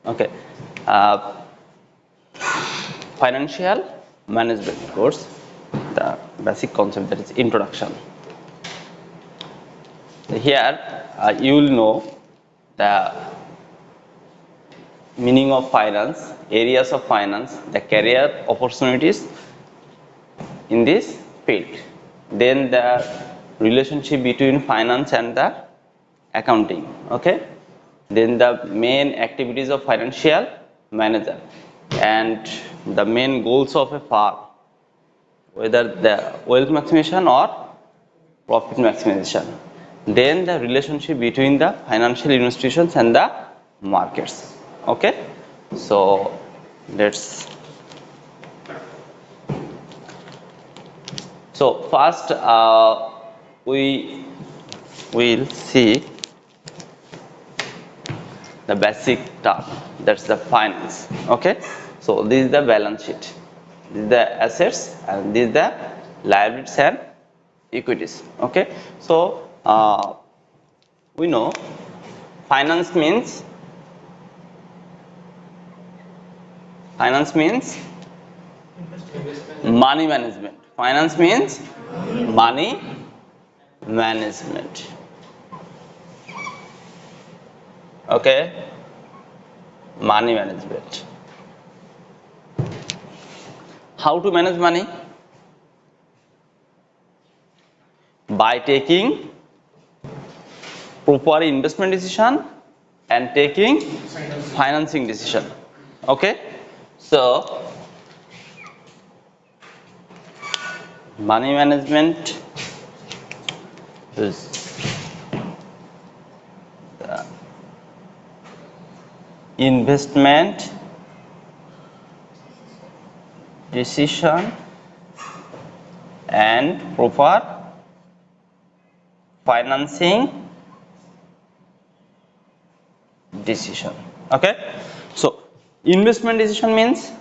Okay. Financial management course, the basic concept, that is introduction. Here you will know the meaning of finance, areas of finance, the career opportunities in this field, then the relationship between finance and the accounting, okay, then the main activities of financial manager and the main goals of a firm, whether the wealth maximization or profit maximization, then the relationship between the financial institutions and the markets. Okay, so let's first we will see the basic term, that's the finance. Okay, so this is the balance sheet, this is the assets, and this is the liabilities and equities. Okay, so we know finance means money management. Finance means money management. Okay, money management. How to manage money? By taking proper investment decision and taking financing decision. Okay, so money management is the investment decision and proper financing decision. Okay, so investment decision means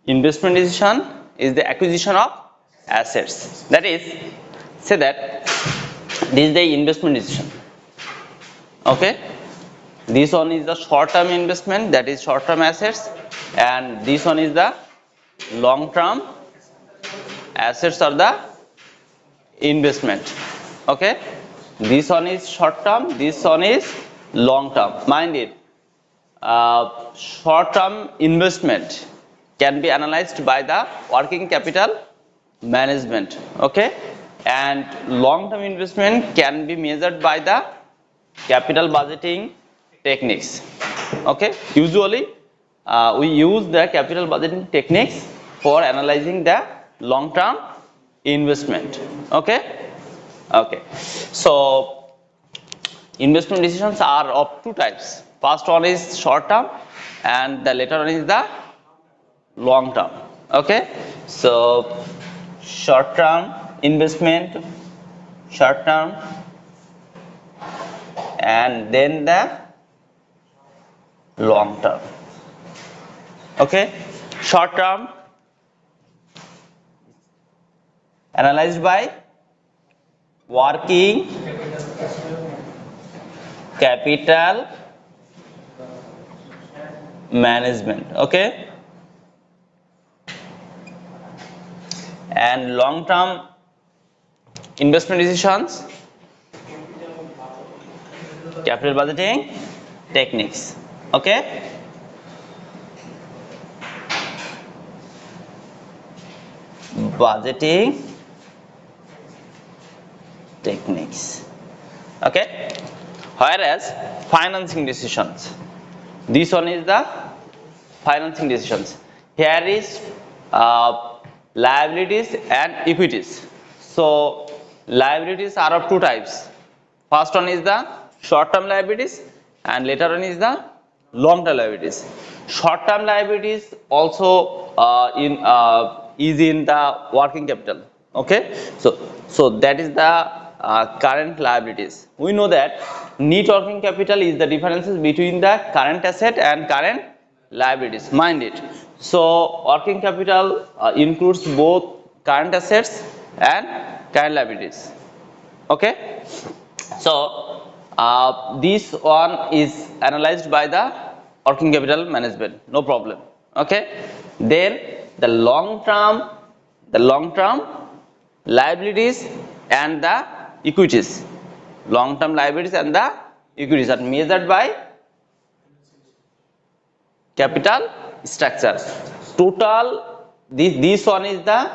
investment decision is the acquisition of assets. That is, say that this is the investment decision. Okay, this one is the short term investment, that is short term assets, and this one is the long term assets of the investment. Okay, this one is short term, this one is long term. Mind it, short term investment can be analyzed by the working capital management. Okay, and long term investment can be measured by the capital budgeting techniques. Okay, usually we use the capital budgeting techniques for analyzing the long term investment. Okay, okay, so investment decisions are of two types. First one is short term and the later one is the long term. Okay, so short term investment, short term, and then the long term. Okay, short term analyzed by working capital management. Okay, and long term investment decisions, capital budgeting techniques. Okay, budgeting techniques. Okay, whereas financing decisions, this one is the financing decisions. Here is liabilities and equities. So liabilities are of two types. First one is the short term liabilities and later one is the long term liabilities. Short term liabilities also is in the working capital. Okay, so that is the current liabilities. We know that net working capital is the differences between the current asset and current liabilities. Mind it, so working capital includes both current assets and current liabilities. Okay, so this one is analyzed by the working capital management, no problem. Okay, then the long term liabilities and the equities, long term liabilities and the equities are measured by capital structure. Total, this one is the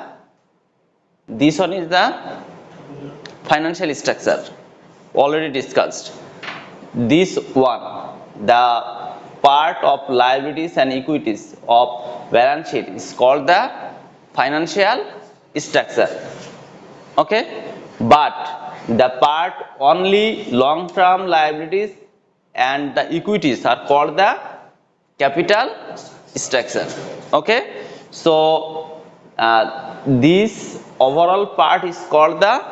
financial structure already discussed. This one, the part of liabilities and equities of balance sheet, is called the financial structure. Okay, but the part only long term liabilities and the equities are called the capital structure. Okay, so this overall part is called the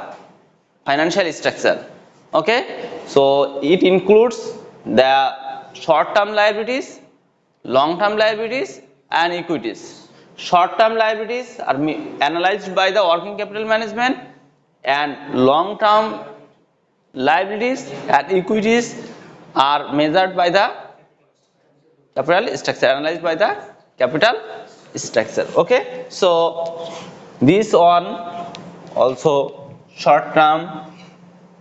financial structure. Okay, so it includes the short term liabilities, long term liabilities and equities. Short term liabilities are analyzed by the working capital management, and long term liabilities and equities are measured by the capital structure, analyzed by the capital structure. Okay, so this one also short term,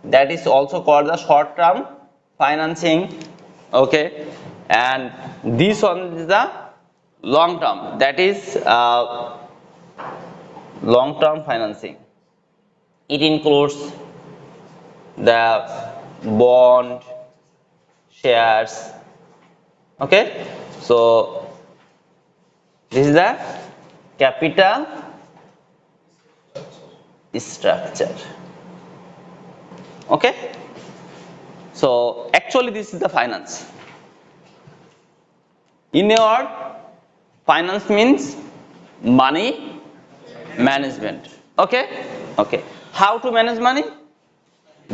that is also called the short term financing. Okay, and this one is the long term, that is long term financing. It includes the bond, shares. Okay, so this is the capital structure. Okay, so actually this is the finance. In a word, finance means money management. Okay, okay, how to manage money?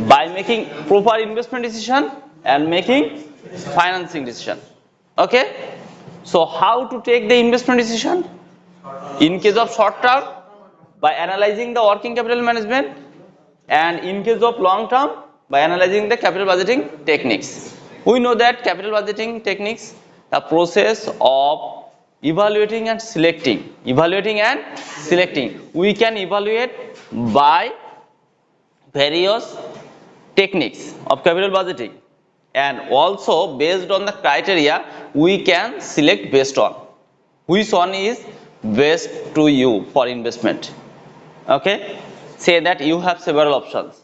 By making proper investment decision and making financing decision. Okay, so how to take the investment decision? In case of short term, by analyzing the working capital management, and in case of long term, by analyzing the capital budgeting techniques. We know that capital budgeting techniques, the process of evaluating and selecting, we can evaluate by various techniques of capital budgeting, and also based on the criteria we can select based on which one is best to you for investment. Okay, say that you have several options: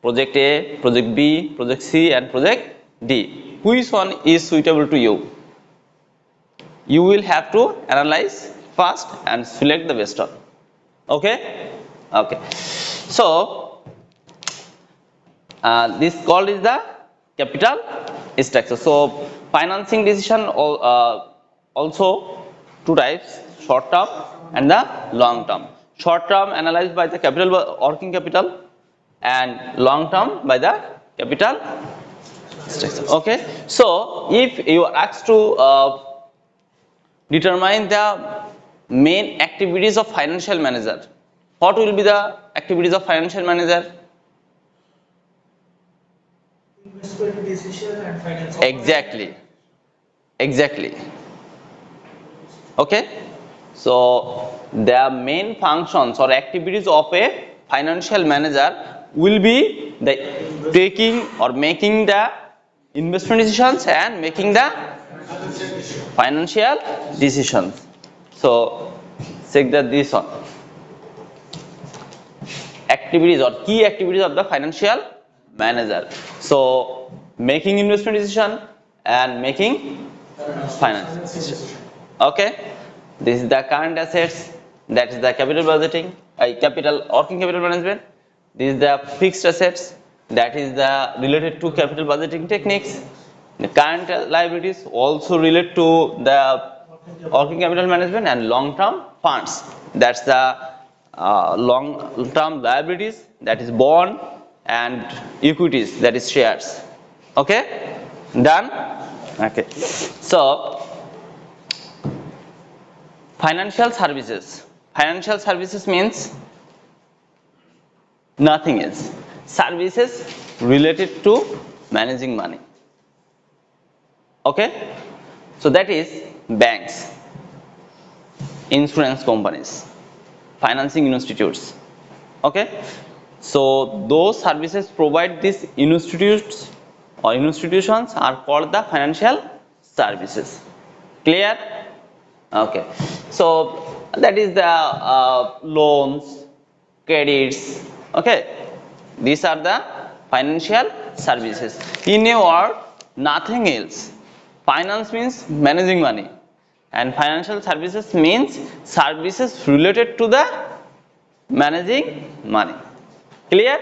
project A, project B, project C and project D. Which one is suitable to you? You will have to analyze first and select the best one. Okay, okay, so this called is the capital structure. So financing decision also two types: short term and the long term. Short term analyzed by the capital working capital, and long term by the capital structure. Okay, so if you are asked to determine the main activities of financial manager, what will be the activities of financial manager? Investment decision and finance. Exactly. Okay, so the main functions or activities of a financial manager will be the taking or making the investment decisions and making the financial decisions. So check that this one, activities or key activities of the financial manager. So making investment decision and making finance decision. Okay, this is the current assets, that is the capital budgeting, capital working capital management. This is the fixed assets, that is the related to capital budgeting techniques. The current liabilities also relate to the working capital management, and long term funds, that's the long term liabilities, that is bond, and equities, that is shares. Okay, done. Okay, so financial services means nothing else. services related to managing money. Okay, so that is banks, insurance companies, financing institutes. Okay, so those services provide these institutes or institutions are called the financial services. Clear? Okay, so that is the loans, credits. Okay, these are the financial services. In a word, nothing else. Finance means managing money, and financial services means services related to the managing money. Clear?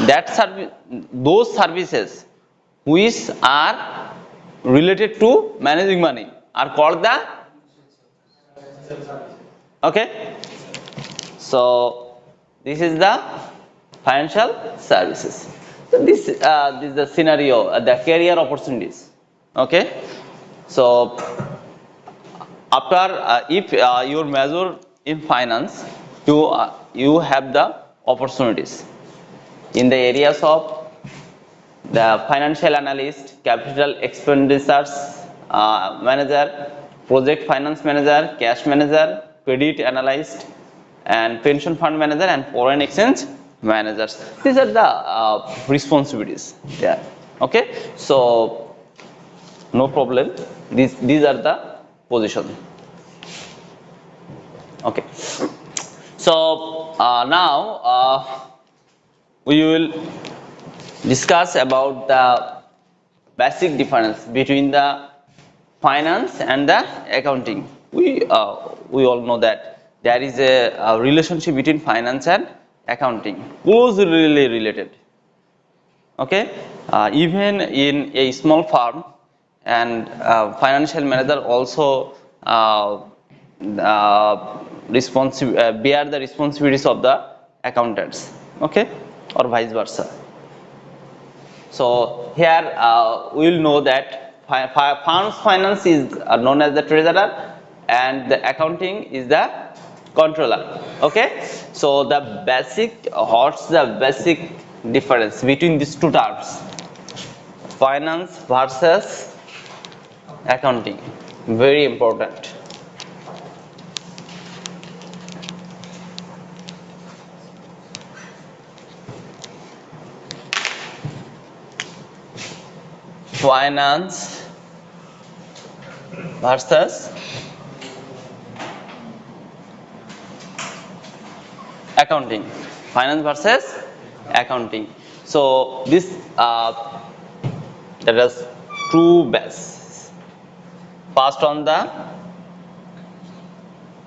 That service, those services which are related to managing money are called the, okay, so this is the financial services. So this is the scenario, the career opportunities. Okay, so after if your major in finance, you have the opportunities in the areas of the financial analyst, capital expenditures manager, project finance manager, cash manager, credit analyst, and pension fund manager, and foreign exchange managers. These are the responsibilities there. Okay, so no problem. These are the positions. Okay, so now we will discuss about the basic difference between the finance and the accounting. We all know that there is a relationship between finance and accounting, closely related. Okay, even in a small firm, and financial manager also bear the responsibilities of the accountants. Okay, or vice versa. So here we will know that firm's finance is known as the treasurer, and the accounting is the controller. Okay, so the basic, what's the basic difference between these two terms, finance versus accounting? Very important. Finance versus accounting. Finance versus accounting. So this there is two bases. First on the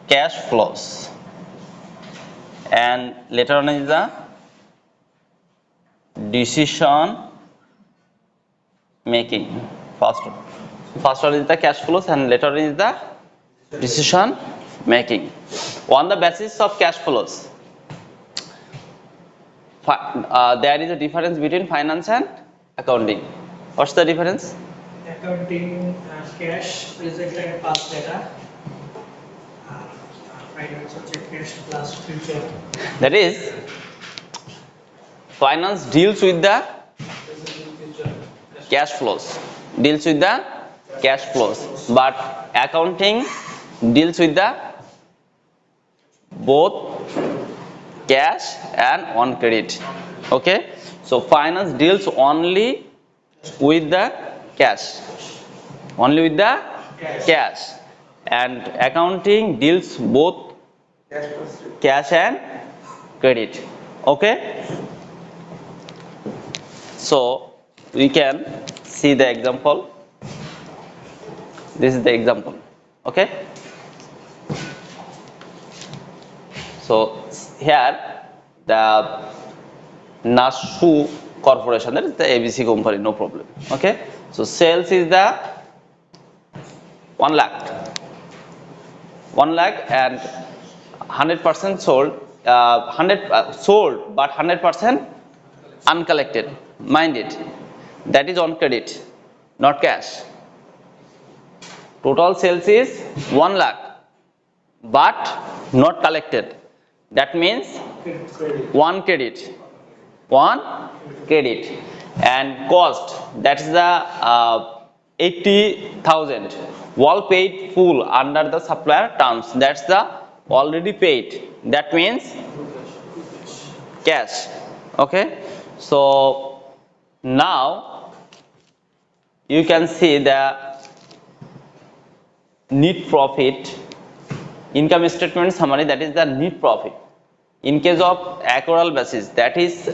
cash flows, and later on is the decision making. First one is the cash flows, and later on is the decision making. On the basis of cash flows, there is a difference between finance and accounting. What's the difference? Accounting, cash, present and past data. Finance object cash plus future. That is, finance deals with the cash flows, but accounting deals with the both cash and on credit. Okay, so finance deals only with the cash, and accounting deals both cash and credit. Okay, so we can see the example. This is the example. Okay, so here the Nasu corporation, that is the ABC company, no problem. Okay, so sales is the 1 lakh, and 100% sold, 100 sold, but 100% uncollected. Mind it, that is on credit, not cash. Total sales is 1 lakh, but not collected. That means Credit. 1 credit. 1 credit, and cost, that is the 80,000 all paid full under the supplier terms, that's the already paid, that means cash. Okay, so now you can see the net profit income statement summary, that is the net profit. In case of accrual basis, that is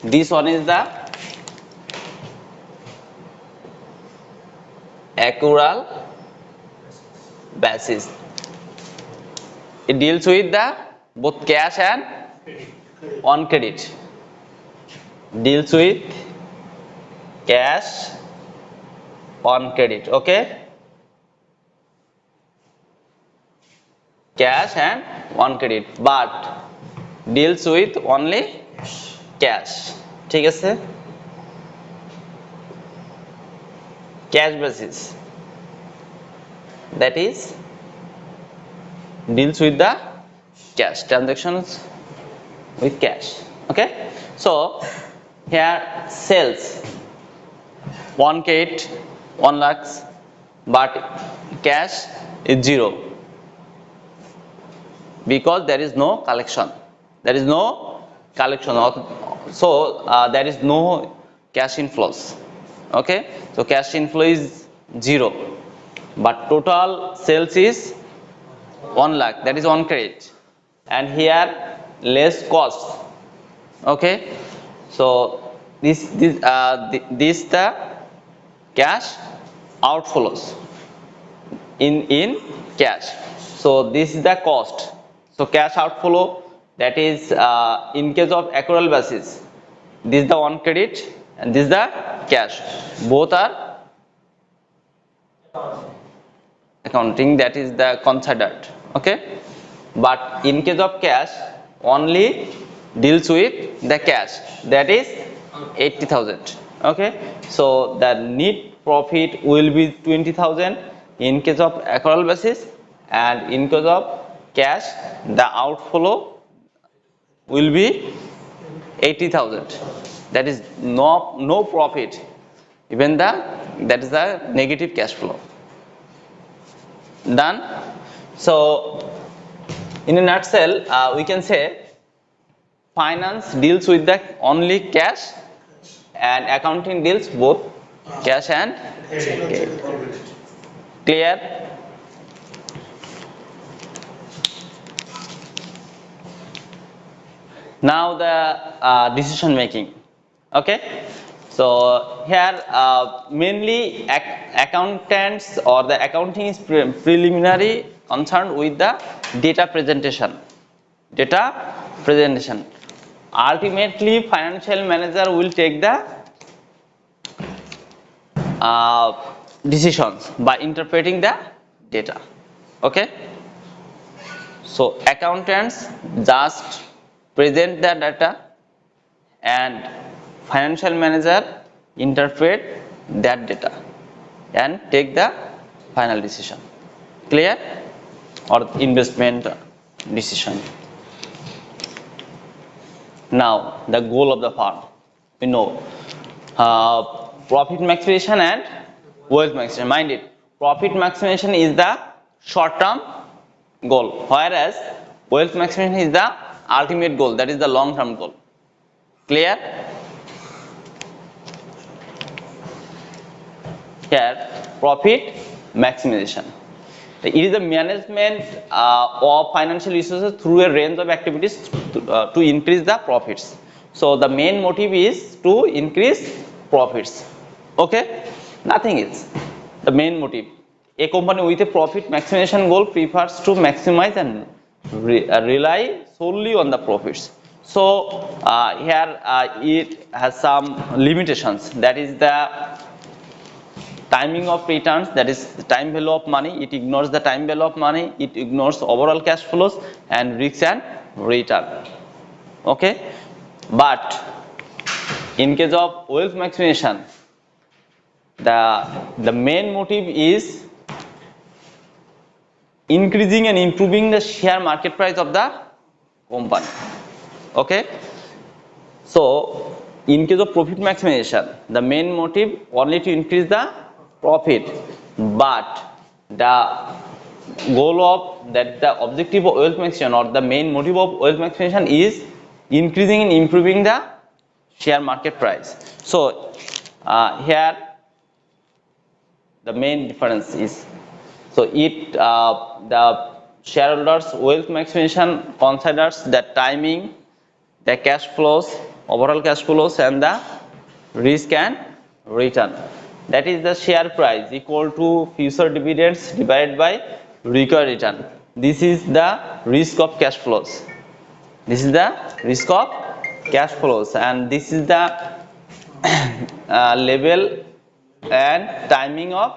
this one is the accrual basis. It deals with the both cash and on credit. Deals with cash on credit. Okay, cash and on credit, but deals with only cash. ঠিক আছে, cash basis, that is deals with the cash transactions with cash. Okay, so here sales 1 kit 1 lakhs, but cash is 0 because there is no collection, there is no collection, so there is no cash inflows. Okay, so cash inflow is 0, but total sales is 1 lakh, that is on credit, and here less cost. Okay, so this the cash outflows in cash, so this is the cost. So cash outflow, that is in case of accrual basis, this is the on credit and this is the cash, both are accounting, that is the considered. Okay, but in case of cash only deals with the cash, that is 80,000. Okay, so the net profit will be 20,000 in case of accrual basis, and in case of cash the outflow will be 80,000, that is no profit, even that is the negative cash flow. Done. So in a nutshell, we can say finance deals with the only cash and accounting deals both cash and clear. Now the decision making. Okay, so here mainly accountants or the accounting is preliminary concerned with the data presentation. Ultimately financial manager will take the decisions by interpreting the data. Okay, so accountants just present the data and financial manager interpret that data and take the final decision. Clear? Or investment decision. Now the goal of the firm, we know profit maximization and wealth maximization. Mind it, profit maximization is the short term goal, whereas wealth maximization is the ultimate goal, that is the long term goal. Clear? Here profit maximization, it is the management of financial resources through a range of activities to increase the profits. So the main motive is to increase profits. Okay, nothing else. The main motive, a company with a profit maximization goal prefers to maximize and rely solely on the profits. So here it has some limitations, that is the timing of returns, that is the time value of money. It ignores the time value of money, it ignores overall cash flows and risk and return. Okay, but in case of wealth maximization, the main motive is increasing and improving the share market price of the company. Okay, So in case of profit maximization, the main motive only to increase the profit, but the goal of that, the objective of wealth maximization or the main motive of wealth maximization is increasing and improving the share market price. So here the main difference is, so the shareholders wealth maximization considers the timing, the cash flows, overall cash flows, and the risk and return. That is the share price equal to future dividends divided by required return. This is the risk of cash flows. This is the risk of cash flows, and this is the level and timing of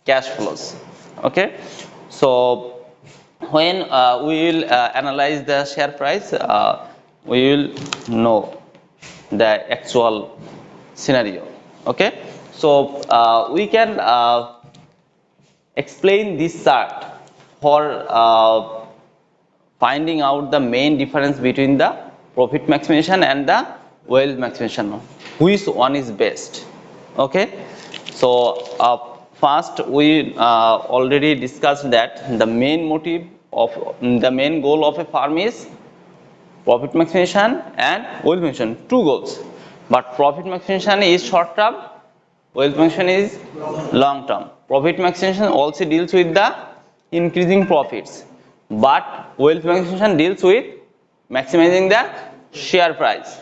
cash flows. Okay, so when we will analyze the share price, we will know the actual scenario. Okay, so we can explain this chart for finding out the main difference between the profit maximization and the wealth maximization, which one is best. Okay, so first we already discussed that the main motive of the main goal of a firm is profit maximization and wealth maximization, two goals, but profit maximization is short term, wealth maximization is long term. Profit maximization also deals with the increasing profits, but wealth maximization deals with maximizing the share price.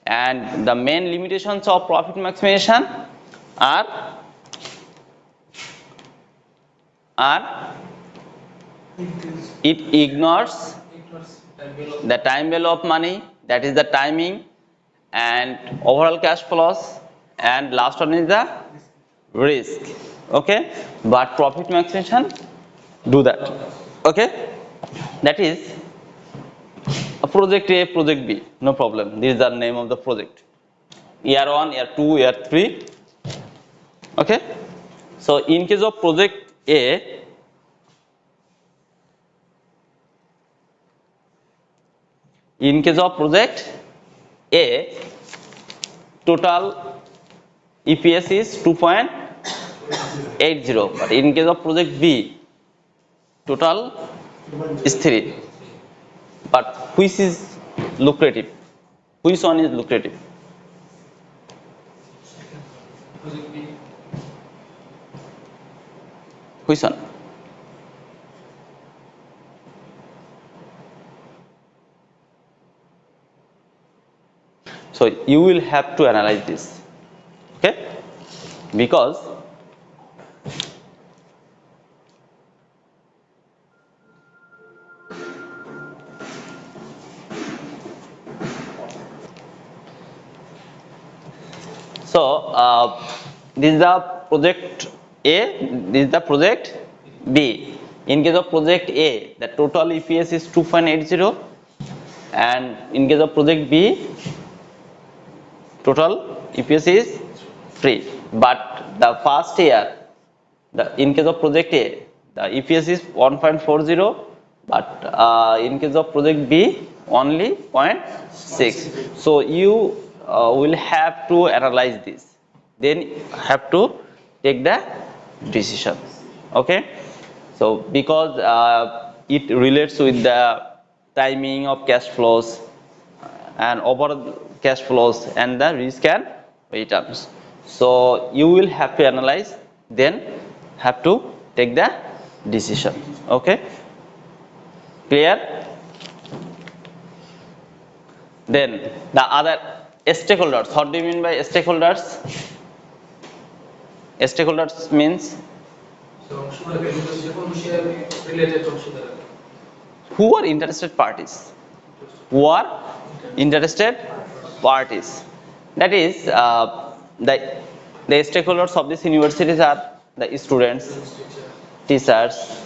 And the main limitations of profit maximization are it ignores the time value of money, that is the timing, and overall cash flows, and last one is the risk. Okay, but profit maximization do that. Okay, that is a project A, project B, no problem. This is the name of the project. Year 1, year 2, year 3. Okay, so in case of project A, total EPS is 2.80, but in case of project B, total is 3. But which is lucrative? Which one is lucrative? Which one? So you will have to analyze this. Okay, because so this is the project A, this is the project B. In case of project A, the total EPS is 2.80, and in case of project B, total EPS is 3. But the first year, in case of project A, the EPS is 1.40, but in case of project B, only 0.6. So you will have to analyze this, then have to take the decision. Okay, so because it relates with the timing of cash flows and overall cash flows and the risk and returns. So you will have to analyze, then have to take the decision. Okay, clear? Then the other stakeholders. What do you mean by stakeholders? Stakeholders means who are interested parties. Who are interested parties. That is the stakeholders of these universities are the students, teachers,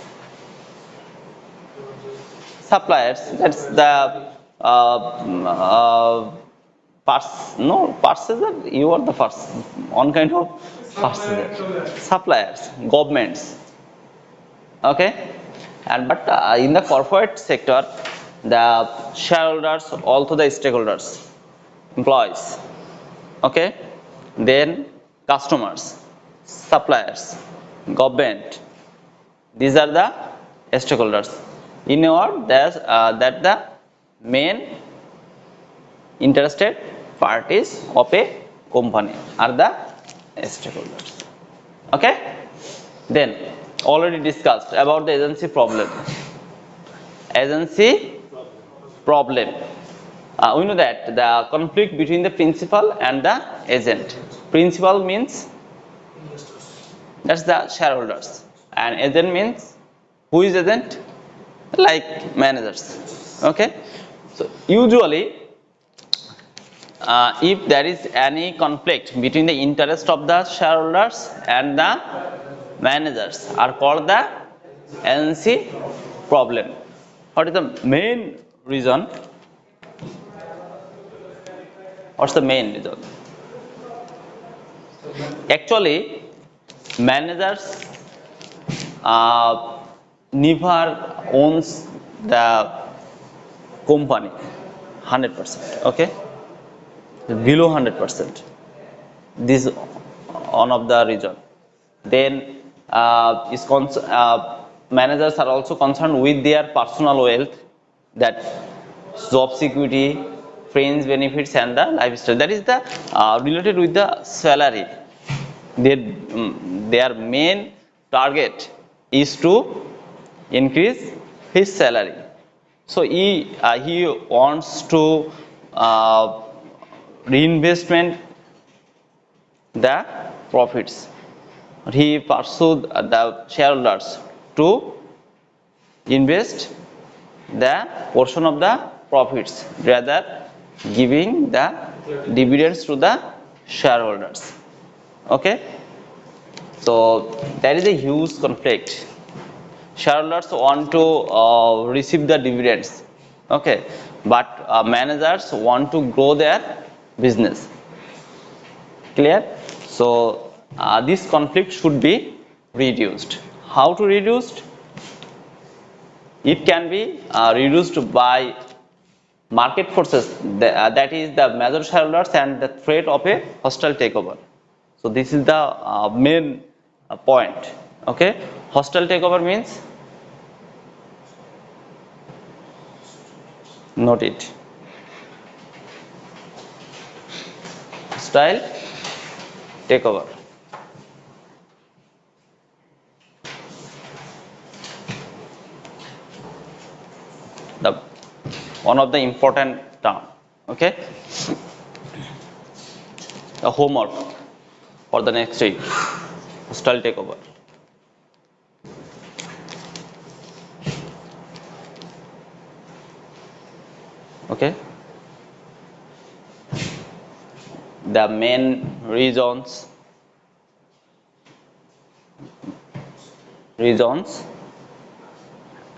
suppliers. That's the purchaser. You are the first one kind of purchaser. Suppliers, governments. Okay, and but in the corporate sector, the shareholders, also the stakeholders, employees, okay, then customers, suppliers, government. These are the stakeholders. In a word, that the main interested parties of a company are the stakeholders. Okay, then already discussed about the agency problem. Agency problem, we know that the conflict between the principal and the agent. Principal means that's the shareholders, and agent means who is agent, like managers. Okay, so usually if there is any conflict between the interest of the shareholders and the managers are called the agency problem. What is the main reason? What's the main reason? Actually, managers never owns the company 100%. Okay, below 100%. This is one of the reason. Then managers are also concerned with their personal wealth, that job security, friends benefits, and the lifestyle. That is the related with the salary. Their main target is to increase his salary. So he wants to reinvestment the profits. He pursued the shareholders to invest the portion of the profits rather giving the dividends to the shareholders. Okay, so there is a huge conflict. Shareholders want to receive the dividends, okay, but managers want to grow their business. Clear? So this conflict should be reduced. How to reduced? It can be reduced by market forces, that is the major shareholders and the threat of a hostile takeover. So this is the main point. Okay, hostile takeover means, note it, hostile takeover. The one of the important term. Okay, the homework for the next week, hostile takeover. Okay, the main reasons,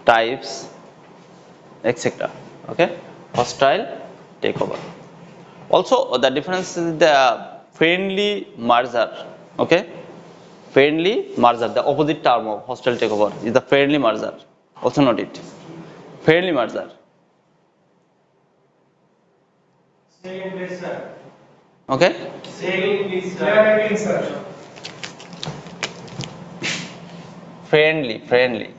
types, etc. Okay, hostile takeover. Also the difference is the friendly merger. Okay, friendly merger, the opposite term of hostile takeover is the friendly merger. Also note it, friendly merger. Okay, friendly.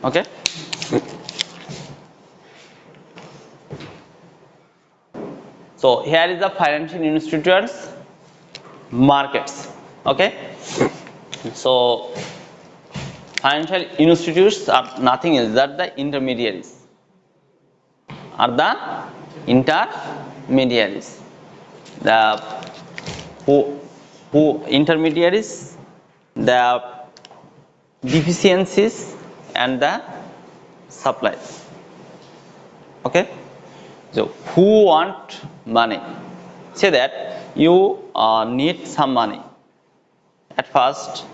Okay, so here is the financial institutions markets. Okay, so financial institutes are nothing else than the intermediaries, are the intermediaries, the who intermediaries the deficiencies and the supplies. Okay, so who want money, say that you need some money. At first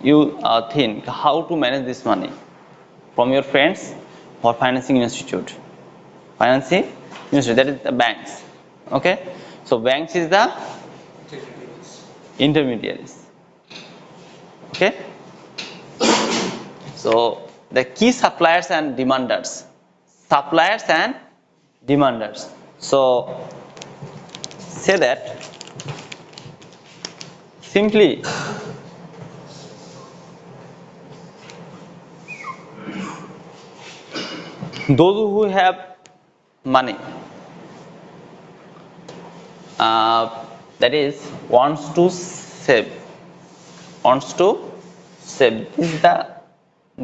you think how to manage this money from your friends or financing institute. Financing institute, that is the banks. Okay, so banks is the intermediaries. Okay, So the key suppliers and demanders. Suppliers and demanders. So say that simply those who have money, that is wants to save.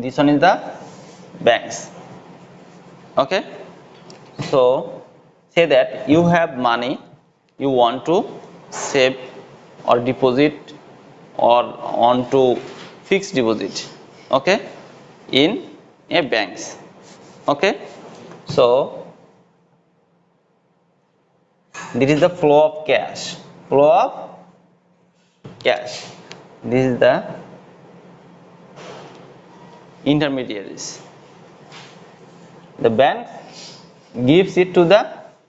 This one is the banks. Okay, so say that you have money, you want to save or deposit or want to fixed deposit, okay, in a banks. Okay, so this is the flow of cash. This is the intermediaries. The bank gives it to the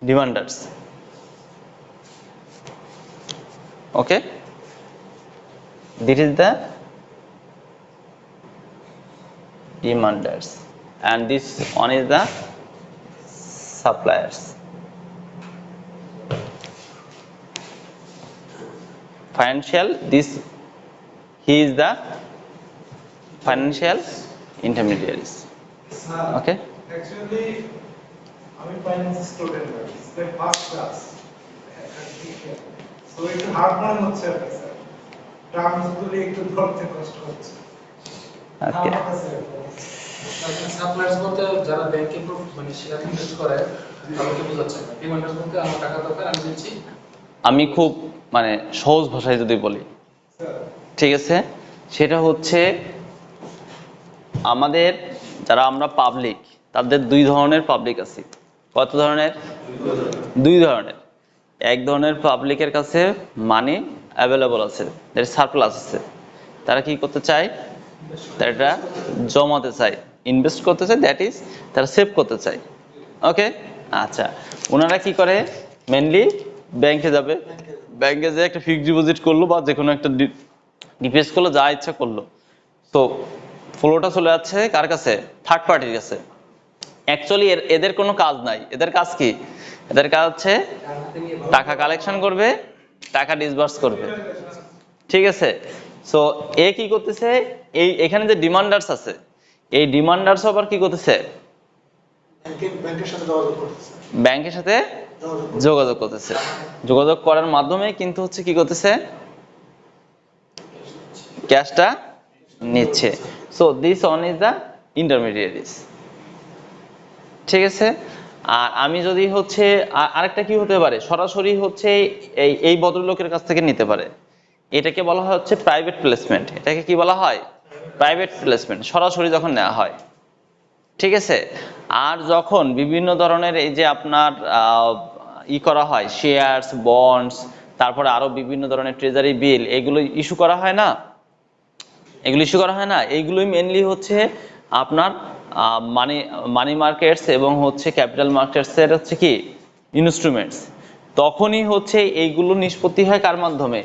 demanders. Okay, this is the demanders, and this one is the suppliers. Financial, he is the financial intermediaries. Okay, actually আমি finance student sir first class so একটু hard মনে হচ্ছে sir terms গুলো একটু ধরতে কষ্ট হচ্ছে। ওকে, suppliers বলতে যারা ব্যাংকে মানে শেয়ার ইনভেস্ট করে তাদেরকে বোঝাচ্ছে। ডিমান্ডার্স বলতে আমার টাকা দরকার আমি দিচ্ছি। আমি খুব মানে সহজ ভাষায় যদি বলি, ঠিক আছে, সেটা হচ্ছে আমাদের যারা আমরা পাবলিক, তাদের দুই ধরনের পাবলিক আছে। কত ধরনের? দুই ধরনের। এক ধরনের পাবলিকের কাছে মানি অ্যাভেলেবল আছে, এর সারপ্লাস আছে, তারা কি করতে চায়? তারা এটা জমাতে চায়, ইনভেস্ট করতে চায়, দ্যাট ইজ তারা সেভ করতে চায়। ওকে, আচ্ছা, ওনারা কি করে? মেনলি ব্যাংকে যাবে, ব্যাংকে যে একটা ফিক্সড ডিপোজিট করলো বা যে কোনো একটা ডিপোজিট করলো, যা ইচ্ছা করলো, তো ফ্লোটা চলে যাচ্ছে কার কাছে? থার্ড পার্টির কাছে। অ্যাকচুয়ালি এদের কোনো কাজ নাই। এদের কাজ কি? এদের কাজ হচ্ছে টাকা কালেকশন করবে, টাকা ডিসবার্স করবে, ঠিক আছে। সো এ কি করতেছে? এখানে যে ডিমান্ডার্স আছে, এই ডিমান্ডার্স আবার কি করতেছে? ব্যাংকের সাথে যোগাযোগ করতেছে। যোগাযোগ করার মাধ্যমে কিন্তু হচ্ছে কি করতেছে? ক্যাশটা নিচ্ছে। So this one is the intermediaries, ঠিক আছে। আর আমি যদি হচ্ছে আরেকটা কি হতে পারে, সরাসরি হচ্ছে এই ভদ্রলোকের কাছ থেকে নিতে পারে, এটাকে বলা হয় হচ্ছে প্রাইভেট প্লেসমেন্ট। এটাকে কি বলা হয়? প্রাইভেট প্লেসমেন্ট, সরাসরি যখন নেওয়া হয়, ঠিক আছে। আর যখন বিভিন্ন ধরনের এই যে আপনার করা হয়, শেয়ারস, বন্ডস, তারপরে আরো বিভিন্ন ধরনের ট্রেজারি বিল, এগুলো ইস্যু করা হয় না, এইগুলোই মেনলি হচ্ছে আপনার মানি মার্কেটস এবং হচ্ছে ক্যাপিটাল মার্কেটস এর হচ্ছে কি ইনস্ট্রুমেন্টস। তখনই হচ্ছে এইগুলো নিষ্পত্তি হয় কার মাধ্যমে?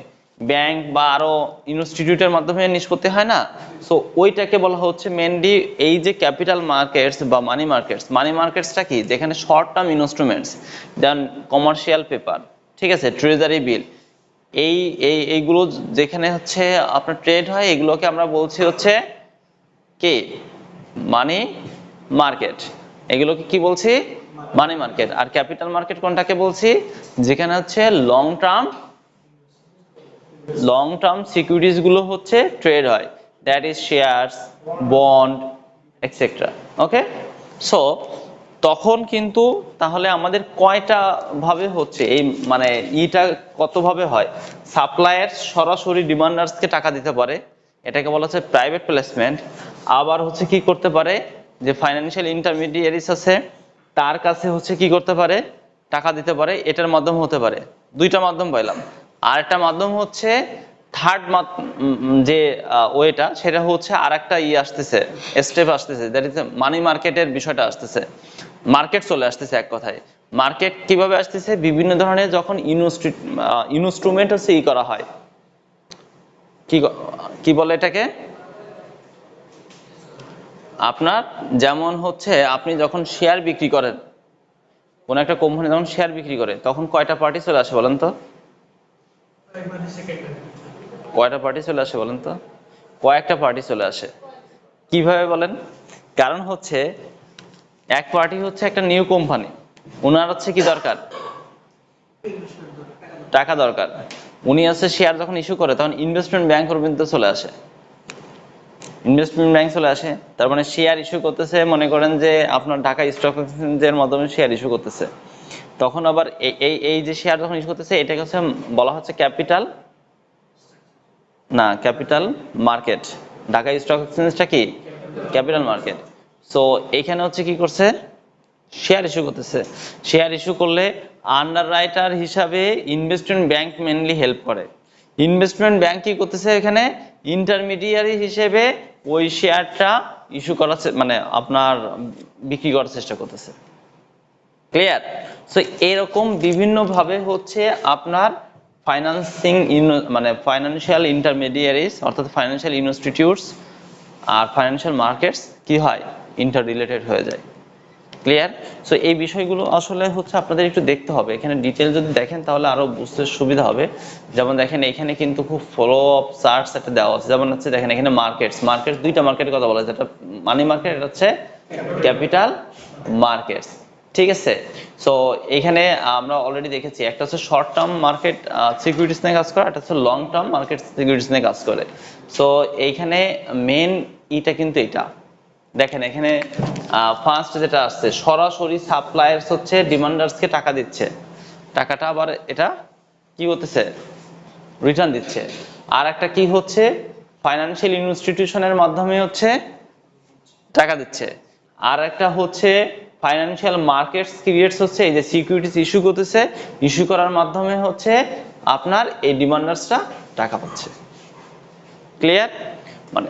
ব্যাংক বা আরো ইনস্টিটিউটের মাধ্যমে নিষ্পত্তি হয় না। সো ওইটাকে বলা হচ্ছে মেনলি এই যে ক্যাপিটাল মার্কেটস বা মানি মার্কেটসটা কি? যেখানে শর্ট টার্ম ইনস্ট্রুমেন্টস, দেন কমার্শিয়াল পেপার, ঠিক আছে, ট্রেজারি বিল, এইগুলো যেখানে হচ্ছে আপনার ট্রেড হয়, এগুলোকে আমরা বলছি হচ্ছে কি? Money market. এগুলোকে কি বলছি? Money market. আর ক্যাপিটাল মার্কেট কোনটাকে বলছি? যেখানে হচ্ছে লং টার্ম সিকিউরিটিজ গুলো হচ্ছে ট্রেড হয়, that is shares, bond, etcetera. Okay, so তখন কিন্তু তাহলে আমাদের কয়টা ভাবে হচ্ছে এই মানে কত ভাবে হয়? সাপ্লায়ার সরাসরি ডিমান্ডার্সকে টাকা দিতে পারে, এটাকে বলা হচ্ছে প্রাইভেট প্লেসমেন্ট। আবার হচ্ছে কি করতে পারে? যে ফাইন্যান্সিয়াল ইন্টারমিডিয়ারিজ আছে, তার কাছে হচ্ছে কি করতে পারে? টাকা দিতে পারে। এটার মাধ্যম হতে পারে, দুইটা মাধ্যম পাইলাম। আর একটা মাধ্যম হচ্ছে থার্ড যে ওয়েটা, সেটা হচ্ছে আর একটা আসতেছে, স্টেপ আসতেছে, দ্যাট ইজ মানি মার্কেটের বিষয়টা আসতেছে, মার্কেট চলে আসতেছে। এক কথায় মার্কেট কিভাবে আসতেছে? বিভিন্ন ধরনের যখন ইনস্ট্রুমেন্ট হচ্ছে করা হয়, কি বলে এটাকে? আপনার যেমন হচ্ছে আপনি যখন শেয়ার বিক্রি করেন, কোন একটা কোম্পানি যখন শেয়ার বিক্রি করে তখন কয়টা পার্টি চলে আসে বলেন তো? মানে সেকেন্ড কয়টা পার্টি চলে আসে বলেন তো? কয়েকটা পার্টি চলে আসে। কিভাবে বলেন? কারণ হচ্ছে এক পার্টি হচ্ছে একটা নিউ কোম্পানি, ওনার হচ্ছে কি দরকার? টাকা দরকার। উনি হচ্ছে শেয়ার যখন ইস্যু করে তখন ইনভেস্টমেন্ট ব্যাংক পর্যন্ত চলে আসে, ইনভেস্টমেন্ট ব্যাংক চলে আসে। তার মানে শেয়ার ইস্যু করতেছে, মনে করেন যে আপনার ঢাকা স্টক এক্সচেঞ্জের মাধ্যমে শেয়ার ইস্যু করতেছে। তখন আবার এই যে শেয়ার যখন ইস্যু করতেছে এটাকে হচ্ছে বলা হচ্ছে ক্যাপিটাল মার্কেট। ঢাকা স্টক এক্সচেঞ্জটা কি ক্যাপিটাল মার্কেট। সো এখানে হচ্ছে কি করছে, শেয়ার ইস্যু করতেছে। শেয়ার ইস্যু করলে আন্ডার রাইটার হিসাবে ইনভেস্টমেন্ট ব্যাংক মেনলি হেল্প করে। ইনভেস্টমেন্ট ব্যাংক কি করতেছে এখানে, ইন্টারমিডিয়ারি হিসেবে ওই শেয়ারটা ইস্যু করার মানে আপনার বিক্রি করার চেষ্টা করতেছে। ক্লিয়ার? সো এরকম বিভিন্নভাবে হচ্ছে আপনার ফাইন্যান্সিং মানে ফাইন্যান্সিয়াল ইন্টারমিডিয়ারিজ অর্থাৎ ফাইন্যান্সিয়াল ইনস্টিটিউটস আর ফাইন্যান্সিয়াল মার্কেটস কি হয়, ইন্টার রিলেটেড হয়ে যায়। ক্লিয়ার? সো এই বিষয়গুলো আসলে হচ্ছে আপনাদের একটু দেখতে হবে, এখানে ডিটেল যদি দেখেন তাহলে আরো বুঝতে সুবিধা হবে। যেমন দেখেন এখানে কিন্তু খুব ফলো আপ চার্টস একটা দেওয়া আছে। যেমন হচ্ছে দেখেন এখানে মার্কেটস দুইটা মার্কেটের কথা বলা আছে, একটা মানি মার্কেট, এটা হচ্ছে ক্যাপিটাল মার্কেটস। ঠিক আছে? সো এখানে আমরা অলরেডি দেখেছি একটা হচ্ছে শর্ট টার্ম মার্কেট সিকিউরিটিস নিয়ে কাজ করে, একটা হচ্ছে লং টার্ম মার্কেট সিকিউরিটিস নিয়ে কাজ করে। সো এইখানে মেন ইটা কিন্তু এটা দেখেন, এখানে ফার্স্ট যেটা আসছে সরাসরি সাপ্লায়ার্স হচ্ছে ডিমান্ডার্সকে টাকা দিচ্ছে, টাকাটা আবার এটা কি করতেছে, রিটার্ন দিচ্ছে। আর একটা কি হচ্ছে, ফাইন্যান্সিয়াল ইনস্টিটিউশনের মাধ্যমে হচ্ছে টাকা দিচ্ছে। আর একটা হচ্ছে ফাইন্যান্সিয়াল মার্কেটস ক্রিয়েটস হচ্ছে এই যে সিকিউরিটিস ইস্যু করতেছে, ইস্যু করার মাধ্যমে হচ্ছে আপনার এই ডিমান্ডার্সরা টাকা পাচ্ছে। ক্লিয়ার? মানে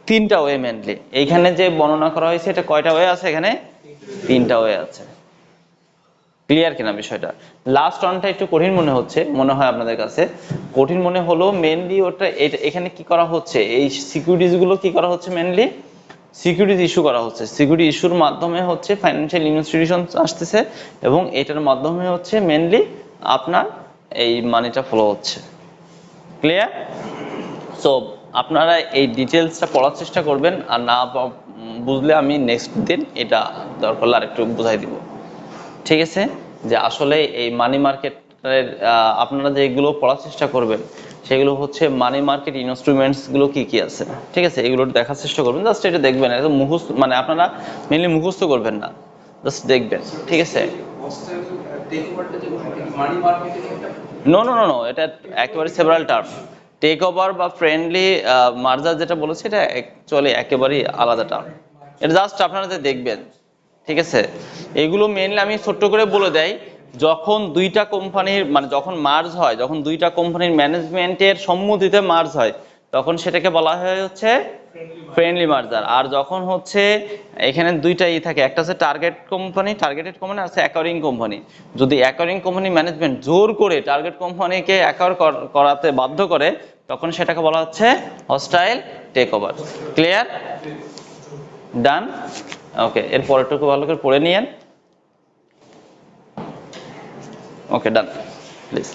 তিনটা ওয়ে মেনলি এইখানে যে বর্ণনা করা হয়েছে, এটা কয়টা ওয়ে আছে এখানে, তিনটা ওয়ে আছে। ক্লিয়ার কিনা বিষয়টা? লাস্ট ওয়ানটা একটু কঠিন মনে হয় আপনাদের কাছে, কঠিন মনে হলো মেনলি ওটা এখানে কি করা হচ্ছে, এই সিকিউরিটিজ গুলো কি করা হচ্ছে, মেনলি সিকিউরিটিজ ইস্যু করা হচ্ছে। সিকিউরিটি ইস্যুর মাধ্যমে হচ্ছে ফাইন্যান্সিয়াল ইনস্টিটিউশন আসতেছে এবং এটার মাধ্যমে হচ্ছে মেনলি আপনার এই মানিটা ফ্লো হচ্ছে। ক্লিয়ার? সো আপনারা এই ডিটেলসটা পড়ার চেষ্টা করবেন, আর না বুঝলে আমি নেক্সট দিন এটা দরকার হলে আরেকটু বুঝাই দিব। ঠিক আছে? যে আসলে এই মানি মার্কেটের আপনারা যেগুলো পড়ার চেষ্টা করবেন সেগুলো হচ্ছে মানি মার্কেট ইনস্ট্রুমেন্টস গুলো কি কি আছে। ঠিক আছে? এগুলো দেখার চেষ্টা করবেন, জাস্ট এটা দেখবেন, এটা মুখস্থ মানে আপনারা মেনলি মুখস্থ করবেন না, জাস্ট দেখবেন। ঠিক আছে? নো নো নো নো, এটা একেবারে সেভারাল টার্ম। টেক ওভার বা ফ্রেন্ডলি মার্জার যেটা বলেছে এটা অ্যাকচুয়ালি একেবারেই আলাদা টার্ম, এটা জাস্ট আপনারা যে দেখবেন। ঠিক আছে? এগুলো মেইনলি আমি ছোট্ট করে বলে দেই, যখন দুইটা কোম্পানির মানে যখন মার্জ হয়, যখন দুইটা কোম্পানির ম্যানেজমেন্টের সম্মতিতে মার্জ হয় তখন সেটাকে বলা হয় হচ্ছে ফ্রেন্ডলি মার্জার। আর যখন হচ্ছে এখানে দুইটাই থাকে, একটা হচ্ছে টার্গেটেড কোম্পানি আছে অ্যাকোয়ারিং কোম্পানি। যদি অ্যাকোয়ারিং কোম্পানি ম্যানেজমেন্ট জোর করে টার্গেট কোম্পানিকে অ্যাকোয়ার করাতে বাধ্য করে তখন সেটাকে বলা হচ্ছে হস্টাইল টেক ওভার। ক্লিয়ার? ডান? ওকে, এর পরেরটুকু ভালো করে পড়ে নিয়েন। ওকে, ডান প্লিজ।